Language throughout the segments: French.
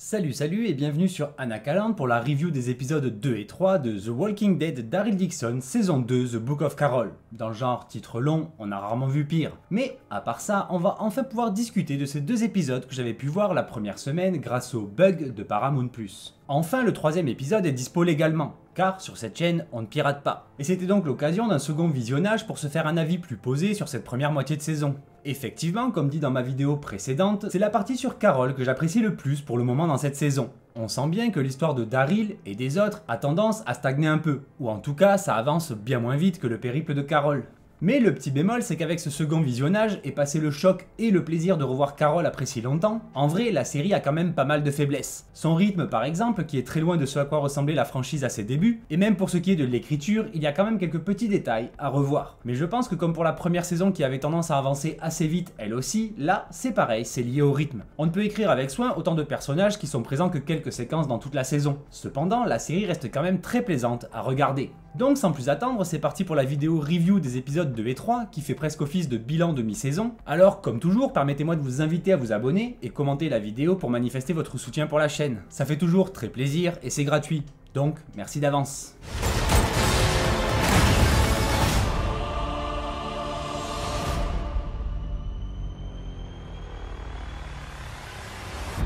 Salut et bienvenue sur Anacaland pour la review des épisodes 2 et 3 de The Walking Dead Daryl Dixon, saison 2, The Book of Carol. Dans le genre titre long, on a rarement vu pire. Mais à part ça, on va enfin pouvoir discuter de ces deux épisodes que j'avais pu voir la première semaine grâce au bug de Paramount+. Enfin, le troisième épisode est dispo légalement, car sur cette chaîne, on ne pirate pas. Et c'était donc l'occasion d'un second visionnage pour se faire un avis plus posé sur cette première moitié de saison. Effectivement, comme dit dans ma vidéo précédente, c'est la partie sur Carol que j'apprécie le plus pour le moment dans cette saison. On sent bien que l'histoire de Daryl et des autres a tendance à stagner un peu, ou en tout cas ça avance bien moins vite que le périple de Carol. Mais le petit bémol, c'est qu'avec ce second visionnage, et passé le choc et le plaisir de revoir Carol après si longtemps, en vrai, la série a quand même pas mal de faiblesses. Son rythme par exemple, qui est très loin de ce à quoi ressemblait la franchise à ses débuts, et même pour ce qui est de l'écriture, il y a quand même quelques petits détails à revoir. Mais je pense que comme pour la première saison qui avait tendance à avancer assez vite elle aussi, là, c'est pareil, c'est lié au rythme. On ne peut écrire avec soin autant de personnages qui sont présents que quelques séquences dans toute la saison. Cependant, la série reste quand même très plaisante à regarder. Donc sans plus attendre, c'est parti pour la vidéo review des épisodes 2 et 3 qui fait presque office de bilan de mi-saison. Alors comme toujours, permettez-moi de vous inviter à vous abonner et commenter la vidéo pour manifester votre soutien pour la chaîne. Ça fait toujours très plaisir et c'est gratuit. Donc merci d'avance.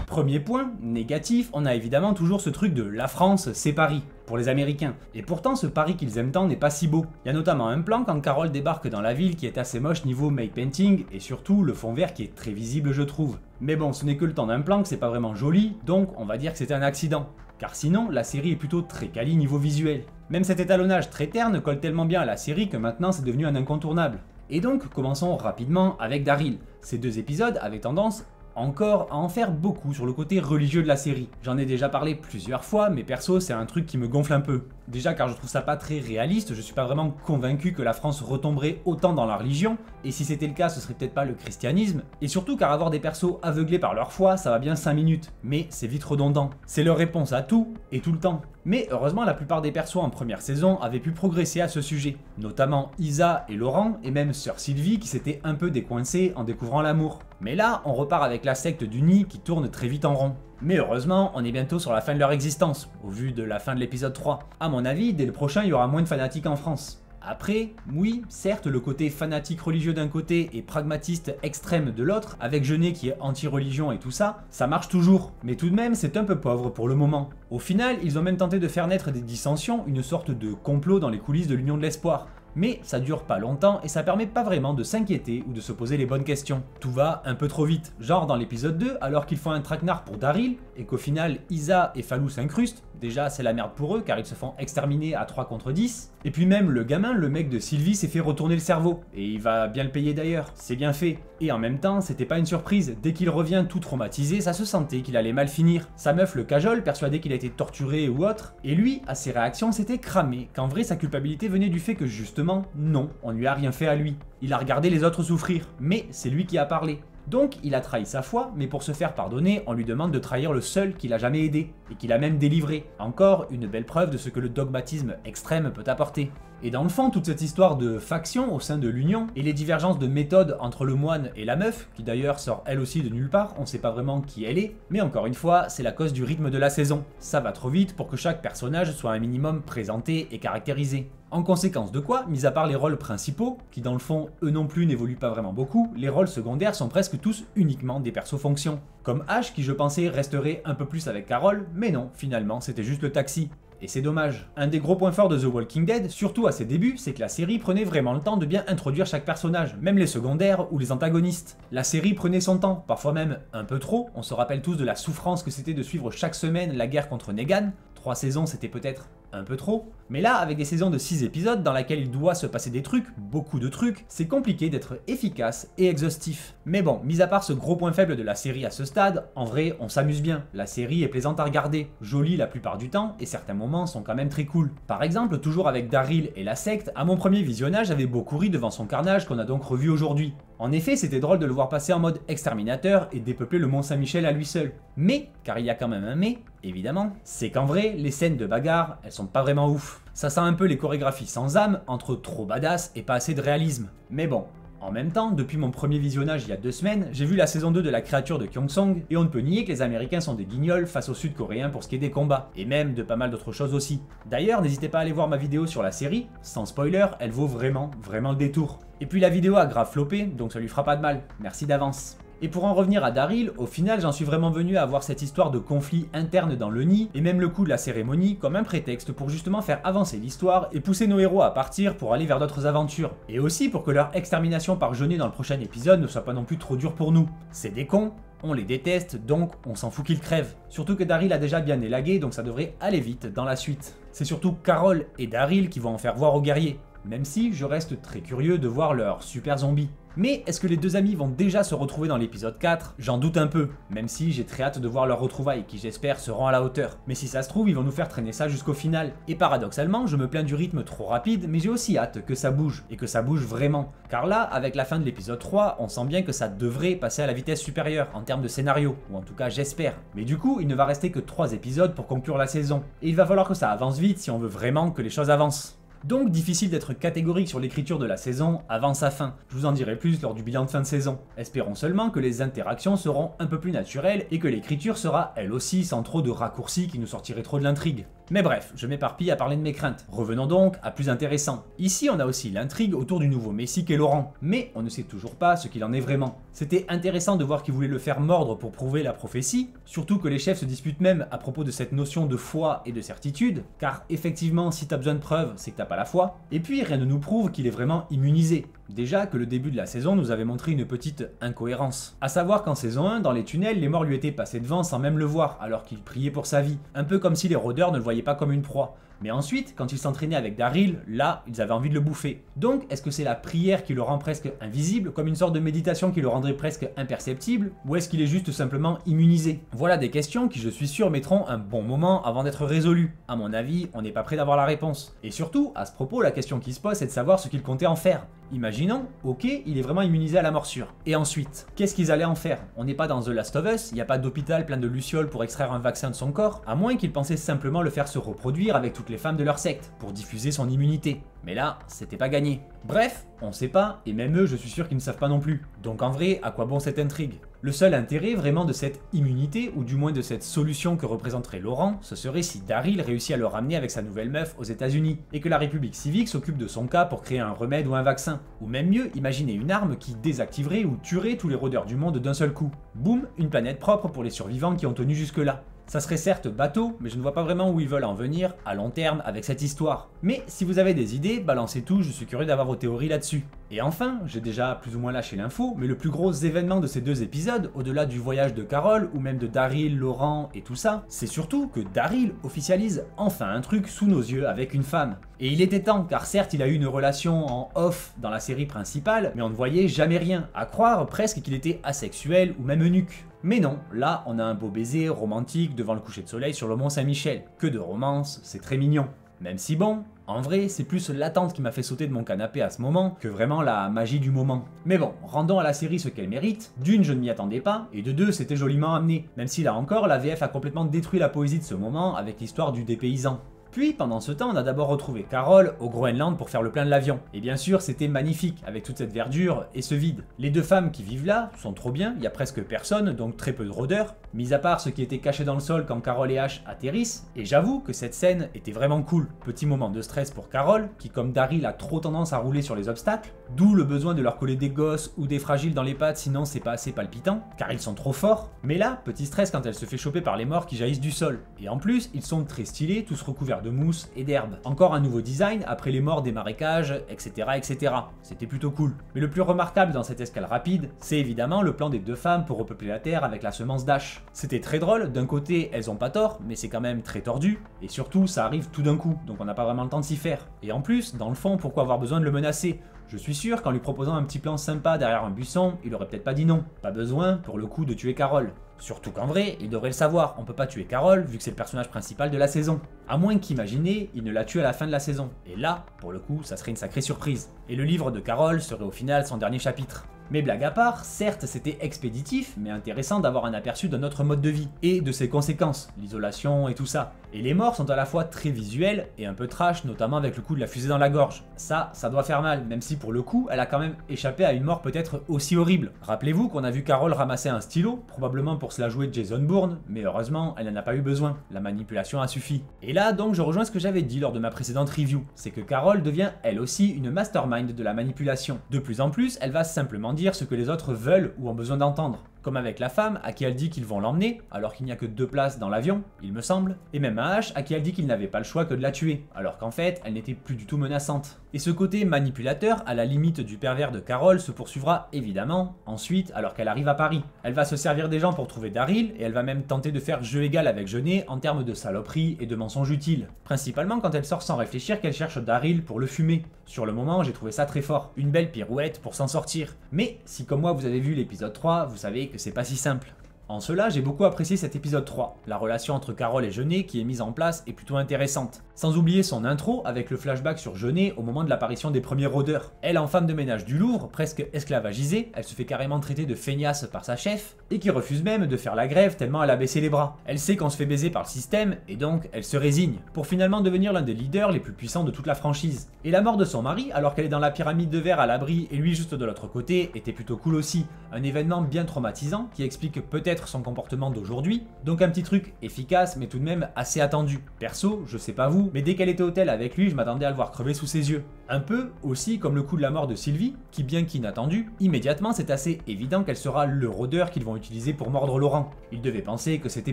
Premier point, négatif, on a évidemment toujours ce truc de la France, c'est Paris, pour les Américains. Et pourtant ce Paris qu'ils aiment tant n'est pas si beau. Il y a notamment un plan quand Carol débarque dans la ville qui est assez moche niveau make painting, et surtout le fond vert qui est très visible je trouve. Mais bon, ce n'est que le temps d'un plan que c'est pas vraiment joli, donc on va dire que c'était un accident. Car sinon, la série est plutôt très quali niveau visuel. Même cet étalonnage très terne colle tellement bien à la série que maintenant c'est devenu un incontournable. Et donc, commençons rapidement avec Daryl. Ces deux épisodes avaient tendance encore à en faire beaucoup sur le côté religieux de la série. J'en ai déjà parlé plusieurs fois, mais perso c'est un truc qui me gonfle un peu. Déjà car je trouve ça pas très réaliste, je suis pas vraiment convaincu que la France retomberait autant dans la religion, et si c'était le cas ce serait peut-être pas le christianisme, et surtout car avoir des persos aveuglés par leur foi ça va bien 5 minutes, mais c'est vite redondant. C'est leur réponse à tout, et tout le temps. Mais heureusement la plupart des persos en première saison avaient pu progresser à ce sujet, notamment Isa et Laurent, et même Sœur Sylvie qui s'était un peu décoincée en découvrant l'amour. Mais là, on repart avec la secte du nid qui tourne très vite en rond. Mais heureusement, on est bientôt sur la fin de leur existence, au vu de la fin de l'épisode 3. À mon avis, dès le prochain, il y aura moins de fanatiques en France. Après, oui, certes, le côté fanatique religieux d'un côté et pragmatiste extrême de l'autre, avec Jeunet qui est anti-religion et tout ça, ça marche toujours. Mais tout de même, c'est un peu pauvre pour le moment. Au final, ils ont même tenté de faire naître des dissensions, une sorte de complot dans les coulisses de l'Union de l'Espoir. Mais ça dure pas longtemps et ça permet pas vraiment de s'inquiéter ou de se poser les bonnes questions. Tout va un peu trop vite, genre dans l'épisode 2, alors qu'ils font un traquenard pour Daryl, et qu'au final Isa et Fallou s'incrustent, déjà c'est la merde pour eux car ils se font exterminer à 3 contre 10, et puis même le gamin, le mec de Sylvie s'est fait retourner le cerveau, et il va bien le payer d'ailleurs, c'est bien fait. Et en même temps, c'était pas une surprise, dès qu'il revient tout traumatisé, ça se sentait qu'il allait mal finir. Sa meuf le cajole, persuadé qu'il a été torturé ou autre, et lui, à ses réactions, s'était cramé, qu'en vrai sa culpabilité venait du fait que justement, non, on lui a rien fait à lui. Il a regardé les autres souffrir, mais c'est lui qui a parlé. Donc il a trahi sa foi, mais pour se faire pardonner, on lui demande de trahir le seul qu'il a jamais aidé, et qu'il a même délivré. Encore une belle preuve de ce que le dogmatisme extrême peut apporter. Et dans le fond, toute cette histoire de faction au sein de l'Union, et les divergences de méthode entre le moine et la meuf, qui d'ailleurs sort elle aussi de nulle part, on sait pas vraiment qui elle est, mais encore une fois, c'est la cause du rythme de la saison. Ça va trop vite pour que chaque personnage soit un minimum présenté et caractérisé. En conséquence de quoi, mis à part les rôles principaux, qui dans le fond eux non plus n'évoluent pas vraiment beaucoup, les rôles secondaires sont presque tous uniquement des persos-fonctions. Comme Ash qui je pensais resterait un peu plus avec Carol, mais non, finalement c'était juste le taxi. Et c'est dommage. Un des gros points forts de The Walking Dead, surtout à ses débuts, c'est que la série prenait vraiment le temps de bien introduire chaque personnage, même les secondaires ou les antagonistes. La série prenait son temps, parfois même un peu trop, on se rappelle tous de la souffrance que c'était de suivre chaque semaine la guerre contre Negan, 3 saisons c'était peut-être un peu trop, mais là avec des saisons de 6 épisodes dans laquelle il doit se passer des trucs, beaucoup de trucs, c'est compliqué d'être efficace et exhaustif. Mais bon, mis à part ce gros point faible de la série à ce stade, en vrai on s'amuse bien, la série est plaisante à regarder, jolie la plupart du temps et certains moments sont quand même très cool. Par exemple, toujours avec Daryl et la secte, à mon premier visionnage j'avais beaucoup ri devant son carnage qu'on a donc revu aujourd'hui. En effet, c'était drôle de le voir passer en mode exterminateur et dépeupler le Mont Saint-Michel à lui seul. Mais, car il y a quand même un mais, évidemment, c'est qu'en vrai, les scènes de bagarre, elles sont pas vraiment ouf. Ça sent un peu les chorégraphies sans âme, entre trop badass et pas assez de réalisme. Mais bon, En même temps, depuis mon premier visionnage il y a 2 semaines, j'ai vu la saison 2 de la créature de Kyongsong, et on ne peut nier que les Américains sont des guignols face aux Sud-Coréens pour ce qui est des combats, et même de pas mal d'autres choses aussi. D'ailleurs, n'hésitez pas à aller voir ma vidéo sur la série, sans spoiler, elle vaut vraiment le détour. Et puis la vidéo a grave floppé, donc ça lui fera pas de mal, merci d'avance. Et pour en revenir à Daryl, au final j'en suis vraiment venu à voir cette histoire de conflit interne dans le nid, et même le coup de la cérémonie, comme un prétexte pour justement faire avancer l'histoire et pousser nos héros à partir pour aller vers d'autres aventures. Et aussi pour que leur extermination par Jeunet dans le prochain épisode ne soit pas non plus trop dure pour nous. C'est des cons, on les déteste, donc on s'en fout qu'ils crèvent. Surtout que Daryl a déjà bien élagué, donc ça devrait aller vite dans la suite. C'est surtout Carol et Daryl qui vont en faire voir aux guerriers, même si je reste très curieux de voir leurs super zombies. Mais est-ce que les deux amis vont déjà se retrouver dans l'épisode 4 ? J'en doute un peu, même si j'ai très hâte de voir leurs retrouvailles qui j'espère seront à la hauteur. Mais si ça se trouve, ils vont nous faire traîner ça jusqu'au final. Et paradoxalement, je me plains du rythme trop rapide, mais j'ai aussi hâte que ça bouge, et que ça bouge vraiment. Car là, avec la fin de l'épisode 3, on sent bien que ça devrait passer à la vitesse supérieure en termes de scénario, ou en tout cas j'espère. Mais du coup, il ne va rester que 3 épisodes pour conclure la saison. Et il va falloir que ça avance vite si on veut vraiment que les choses avancent. Donc difficile d'être catégorique sur l'écriture de la saison avant sa fin, je vous en dirai plus lors du bilan de fin de saison. Espérons seulement que les interactions seront un peu plus naturelles et que l'écriture sera elle aussi sans trop de raccourcis qui nous sortiraient trop de l'intrigue. Mais bref, je m'éparpille à parler de mes craintes. Revenons donc à plus intéressant. Ici on a aussi l'intrigue autour du nouveau Messie qu'est Laurent, mais on ne sait toujours pas ce qu'il en est vraiment. C'était intéressant de voir qu'il voulait le faire mordre pour prouver la prophétie, surtout que les chefs se disputent même à propos de cette notion de foi et de certitude, car effectivement si t'as besoin de preuves, c'est que t'as pas la foi. Et puis rien ne nous prouve qu'il est vraiment immunisé. Déjà que le début de la saison nous avait montré une petite incohérence. A savoir qu'en saison 1, dans les tunnels, les morts lui étaient passés devant sans même le voir, alors qu'il priait pour sa vie. Un peu comme si les rôdeurs ne le voyaient pas comme une proie. Mais ensuite, quand il s'entraînait avec Daryl, là, ils avaient envie de le bouffer. Donc, est-ce que c'est la prière qui le rend presque invisible, comme une sorte de méditation qui le rendrait presque imperceptible, ou est-ce qu'il est juste simplement immunisé? Voilà des questions qui, je suis sûr, mettront un bon moment avant d'être résolues. À mon avis, on n'est pas prêt d'avoir la réponse. Et surtout, à ce propos, la question qui se pose, c'est de savoir ce qu'il comptait en faire. Imaginons, ok, il est vraiment immunisé à la morsure. Et ensuite, qu'est-ce qu'ils allaient en faire? On n'est pas dans The Last of Us, il n'y a pas d'hôpital plein de lucioles pour extraire un vaccin de son corps, à moins qu'ils pensaient simplement le faire se reproduire avec toutes les femmes de leur secte, pour diffuser son immunité. Mais là, c'était pas gagné. Bref, on sait pas, et même eux, je suis sûr qu'ils ne savent pas non plus. Donc en vrai, à quoi bon cette intrigue? Le seul intérêt vraiment de cette immunité, ou du moins de cette solution que représenterait Laurent, ce serait si Daryl réussit à le ramener avec sa nouvelle meuf aux États-Unis, et que la République civique s'occupe de son cas pour créer un remède ou un vaccin. Ou même mieux, imaginez une arme qui désactiverait ou tuerait tous les rôdeurs du monde d'un seul coup. Boum, une planète propre pour les survivants qui ont tenu jusque-là. Ça serait certes bateau, mais je ne vois pas vraiment où ils veulent en venir à long terme avec cette histoire. Mais si vous avez des idées, balancez tout, je suis curieux d'avoir vos théories là-dessus. Et enfin, j'ai déjà plus ou moins lâché l'info, mais le plus gros événement de ces 2 épisodes, au-delà du voyage de Carol, ou même de Daryl, Laurent et tout ça, c'est surtout que Daryl officialise enfin un truc sous nos yeux avec une femme. Et il était temps, car certes il a eu une relation en off dans la série principale, mais on ne voyait jamais rien, à croire presque qu'il était asexuel ou même eunuque. Mais non, là on a un beau baiser romantique devant le coucher de soleil sur le mont Saint-Michel. Que de romance, c'est très mignon. Même si bon, en vrai, c'est plus l'attente qui m'a fait sauter de mon canapé à ce moment que vraiment la magie du moment. Mais bon, rendons à la série ce qu'elle mérite. D'une, je ne m'y attendais pas, et de deux, c'était joliment amené. Même si là encore, la VF a complètement détruit la poésie de ce moment avec l'histoire du dépaysant. Puis, pendant ce temps, on a d'abord retrouvé Carol au Groenland pour faire le plein de l'avion. Et bien sûr, c'était magnifique, avec toute cette verdure et ce vide. Les 2 femmes qui vivent là sont trop bien, il y a presque personne, donc très peu de rôdeurs, mis à part ceux qui étaient cachés dans le sol quand Carol et Ash atterrissent, et j'avoue que cette scène était vraiment cool. Petit moment de stress pour Carol, qui comme Daryl a trop tendance à rouler sur les obstacles, d'où le besoin de leur coller des gosses ou des fragiles dans les pattes, sinon c'est pas assez palpitant, car ils sont trop forts. Mais là, petit stress quand elle se fait choper par les morts qui jaillissent du sol. Et en plus, ils sont très stylés, tous recouverts de mousse et d'herbe. Encore un nouveau design après les morts des marécages, etc. etc. C'était plutôt cool. Mais le plus remarquable dans cette escale rapide, c'est évidemment le plan des 2 femmes pour repeupler la Terre avec la semence d'Ash. C'était très drôle, d'un côté elles ont pas tort, mais c'est quand même très tordu, et surtout ça arrive tout d'un coup, donc on n'a pas vraiment le temps de s'y faire. Et en plus, dans le fond, pourquoi avoir besoin de le menacer? Je suis sûr qu'en lui proposant un petit plan sympa derrière un buisson, il aurait peut-être pas dit non. Pas besoin, pour le coup, de tuer Carol. Surtout qu'en vrai, il devrait le savoir, on peut pas tuer Carol vu que c'est le personnage principal de la saison. À moins qu'imaginez, il ne la tue à la fin de la saison. Et là, pour le coup, ça serait une sacrée surprise. Et le livre de Carol serait au final son dernier chapitre. Mais blague à part, certes c'était expéditif, mais intéressant d'avoir un aperçu d'un autre mode de vie, et de ses conséquences, l'isolation et tout ça. Et les morts sont à la fois très visuels et un peu trash, notamment avec le coup de la fusée dans la gorge. Ça doit faire mal, même si pour le coup, elle a quand même échappé à une mort peut-être aussi horrible. Rappelez-vous qu'on a vu Carol ramasser un stylo, probablement pour se la jouer de Jason Bourne, mais heureusement, elle n'en a pas eu besoin, la manipulation a suffi. Et là donc je rejoins ce que j'avais dit lors de ma précédente review, c'est que Carol devient elle aussi une mastermind de la manipulation. De plus en plus, elle va simplement dire ce que les autres veulent ou ont besoin d'entendre. Comme avec la femme à qui elle dit qu'ils vont l'emmener, alors qu'il n'y a que 2 places dans l'avion, il me semble, et même à Ash à qui elle dit qu'il n'avait pas le choix que de la tuer, alors qu'en fait, elle n'était plus du tout menaçante. Et ce côté manipulateur, à la limite du pervers de Carol, se poursuivra évidemment ensuite alors qu'elle arrive à Paris. Elle va se servir des gens pour trouver Daryl, et elle va même tenter de faire jeu égal avec Jeunet en termes de saloperie et de mensonges utiles. Principalement quand elle sort sans réfléchir qu'elle cherche Daryl pour le fumer. Sur le moment, j'ai trouvé ça très fort, une belle pirouette pour s'en sortir. Mais si comme moi vous avez vu l'épisode 3, vous savez que c'est pas si simple. En cela, j'ai beaucoup apprécié cet épisode 3. La relation entre Carol et Jeunet qui est mise en place est plutôt intéressante. Sans oublier son intro avec le flashback sur Jeunet au moment de l'apparition des premiers rôdeurs. Elle, en femme de ménage du Louvre, presque esclavagisée, elle se fait carrément traiter de feignasse par sa chef, et qui refuse même de faire la grève tellement elle a baissé les bras. Elle sait qu'on se fait baiser par le système, et donc elle se résigne, pour finalement devenir l'un des leaders les plus puissants de toute la franchise. Et la mort de son mari, alors qu'elle est dans la pyramide de verre à l'abri et lui juste de l'autre côté, était plutôt cool aussi. Un événement bien traumatisant qui explique peut-être son comportement d'aujourd'hui, donc un petit truc efficace mais tout de même assez attendu. Perso, je sais pas vous, mais dès qu'elle était au tel avec lui, je m'attendais à le voir crever sous ses yeux. Un peu aussi comme le coup de la mort de Sylvie, qui bien qu'inattendu, immédiatement c'est assez évident qu'elle sera le rôdeur qu'ils vont utiliser pour mordre Laurent. Ils devaient penser que c'était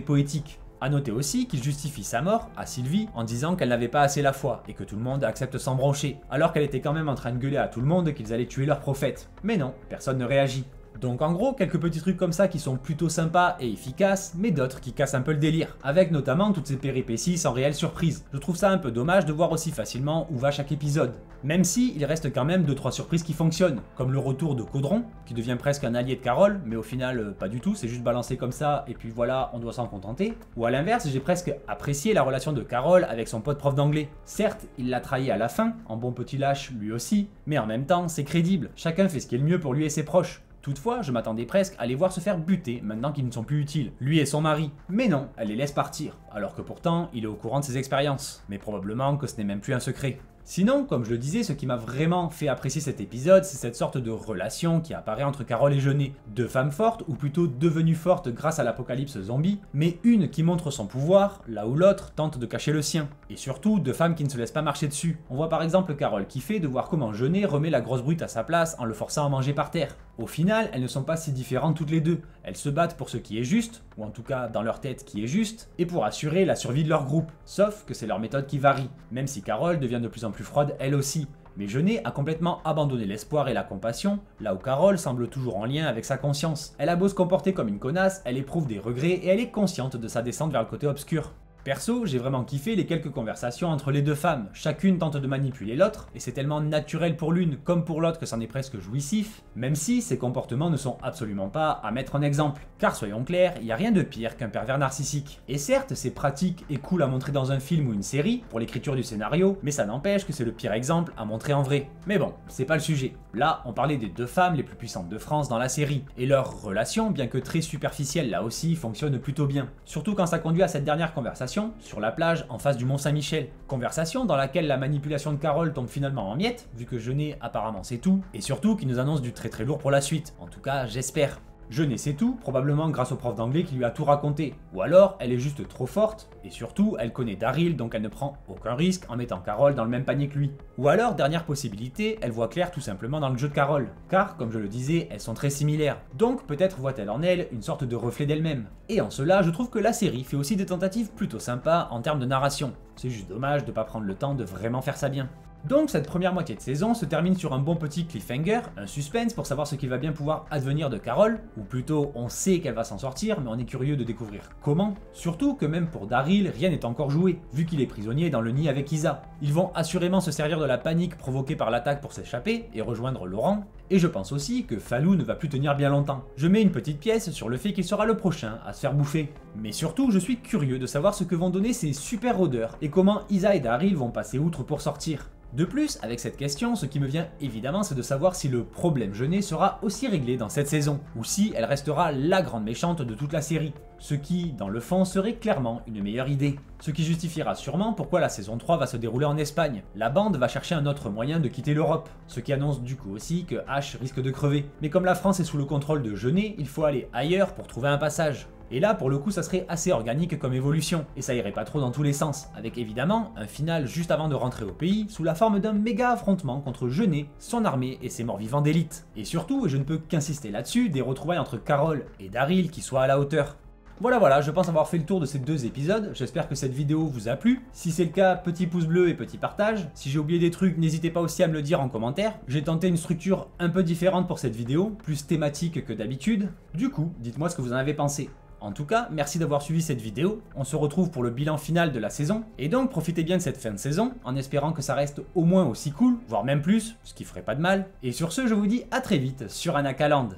poétique. A noter aussi qu'il justifie sa mort à Sylvie en disant qu'elle n'avait pas assez la foi et que tout le monde accepte sans broncher, alors qu'elle était quand même en train de gueuler à tout le monde qu'ils allaient tuer leur prophète. Mais non, personne ne réagit. Donc en gros, quelques petits trucs comme ça qui sont plutôt sympas et efficaces, mais d'autres qui cassent un peu le délire, avec notamment toutes ces péripéties sans réelle surprise. Je trouve ça un peu dommage de voir aussi facilement où va chaque épisode. Même si il reste quand même 2-3 surprises qui fonctionnent, comme le retour de Caudron, qui devient presque un allié de Carol, mais au final pas du tout, c'est juste balancé comme ça, et puis voilà, on doit s'en contenter. Ou à l'inverse, j'ai presque apprécié la relation de Carol avec son pote prof d'anglais. Certes, il l'a trahi à la fin, en bon petit lâche lui aussi, mais en même temps, c'est crédible, chacun fait ce qui est le mieux pour lui et ses proches. Toutefois, je m'attendais presque à les voir se faire buter maintenant qu'ils ne sont plus utiles, lui et son mari. Mais non, elle les laisse partir, alors que pourtant, il est au courant de ses expériences. Mais probablement que ce n'est même plus un secret. Sinon, comme je le disais, ce qui m'a vraiment fait apprécier cet épisode, c'est cette sorte de relation qui apparaît entre Carol et Jeunet. 2 femmes fortes, ou plutôt devenues fortes grâce à l'apocalypse zombie, mais une qui montre son pouvoir, là où l'autre tente de cacher le sien. Et surtout, 2 femmes qui ne se laissent pas marcher dessus. On voit par exemple Carol kiffer de voir comment Jeunet remet la grosse brute à sa place en le forçant à manger par terre. Au final, elles ne sont pas si différentes toutes les deux. Elles se battent pour ce qui est juste, ou en tout cas dans leur tête qui est juste, et pour assurer la survie de leur groupe. Sauf que c'est leur méthode qui varie, même si Carol devient de plus en plus froide elle aussi. Mais Jeunet a complètement abandonné l'espoir et la compassion, là où Carol semble toujours en lien avec sa conscience. Elle a beau se comporter comme une connasse, elle éprouve des regrets et elle est consciente de sa descente vers le côté obscur. Perso, j'ai vraiment kiffé les quelques conversations entre les 2 femmes, chacune tente de manipuler l'autre, et c'est tellement naturel pour l'une comme pour l'autre que c'en est presque jouissif, même si ces comportements ne sont absolument pas à mettre en exemple. Car soyons clairs, il n'y a rien de pire qu'un pervers narcissique. Et certes, c'est pratique et cool à montrer dans un film ou une série, pour l'écriture du scénario, mais ça n'empêche que c'est le pire exemple à montrer en vrai. Mais bon, c'est pas le sujet. Là, on parlait des 2 femmes les plus puissantes de France dans la série, et leur relation, bien que très superficielle là aussi, fonctionne plutôt bien. Surtout quand ça conduit à cette dernière conversation sur la plage en face du Mont Saint-Michel. Conversation dans laquelle la manipulation de Carol tombe finalement en miettes, vu que Jeunet apparemment sait tout, et surtout qui nous annonce du très lourd pour la suite. En tout cas, j'espère. Jeunet sait tout, probablement grâce au prof d'anglais qui lui a tout raconté. Ou alors, elle est juste trop forte, et surtout, elle connaît Daryl, donc elle ne prend aucun risque en mettant Carol dans le même panier que lui. Ou alors, dernière possibilité, elle voit clair tout simplement dans le jeu de Carol. Car, comme je le disais, elles sont très similaires. Donc, peut-être voit-elle en elle une sorte de reflet d'elle-même. Et en cela, je trouve que la série fait aussi des tentatives plutôt sympas en termes de narration. C'est juste dommage de pas prendre le temps de vraiment faire ça bien. Donc cette première moitié de saison se termine sur un bon petit cliffhanger, un suspense pour savoir ce qu'il va bien pouvoir advenir de Carol, ou plutôt on sait qu'elle va s'en sortir mais on est curieux de découvrir comment. Surtout que même pour Daryl, rien n'est encore joué, vu qu'il est prisonnier dans le nid avec Isa. Ils vont assurément se servir de la panique provoquée par l'attaque pour s'échapper et rejoindre Laurent, Et je pense aussi que Falou ne va plus tenir bien longtemps. Je mets une petite pièce sur le fait qu'il sera le prochain à se faire bouffer. Mais surtout, je suis curieux de savoir ce que vont donner ces super rôdeurs et comment Isa et Daryl vont passer outre pour sortir. De plus, avec cette question, ce qui me vient évidemment, c'est de savoir si le problème Jeunet sera aussi réglé dans cette saison, ou si elle restera la grande méchante de toute la série, ce qui, dans le fond, serait clairement une meilleure idée. Ce qui justifiera sûrement pourquoi la saison 3 va se dérouler en Espagne. La bande va chercher un autre moyen de quitter l'Europe, ce qui annonce du coup aussi que Ash risque de crever. Mais comme la France est sous le contrôle de Jeunet, il faut aller ailleurs pour trouver un passage. Et là, pour le coup, ça serait assez organique comme évolution, et ça irait pas trop dans tous les sens, avec évidemment un final juste avant de rentrer au pays, sous la forme d'un méga affrontement contre Jeunet, son armée et ses morts-vivants d'élite. Et surtout, et je ne peux qu'insister là-dessus, des retrouvailles entre Carol et Daryl qui soient à la hauteur. Voilà, je pense avoir fait le tour de ces 2 épisodes, j'espère que cette vidéo vous a plu. Si c'est le cas, petit pouce bleu et petit partage. Si j'ai oublié des trucs, n'hésitez pas aussi à me le dire en commentaire. J'ai tenté une structure un peu différente pour cette vidéo, plus thématique que d'habitude. Du coup, dites-moi ce que vous en avez pensé. En tout cas, merci d'avoir suivi cette vidéo, on se retrouve pour le bilan final de la saison, et donc profitez bien de cette fin de saison, en espérant que ça reste au moins aussi cool, voire même plus, ce qui ferait pas de mal. Et sur ce, je vous dis à très vite sur Anakaland.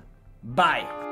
Bye!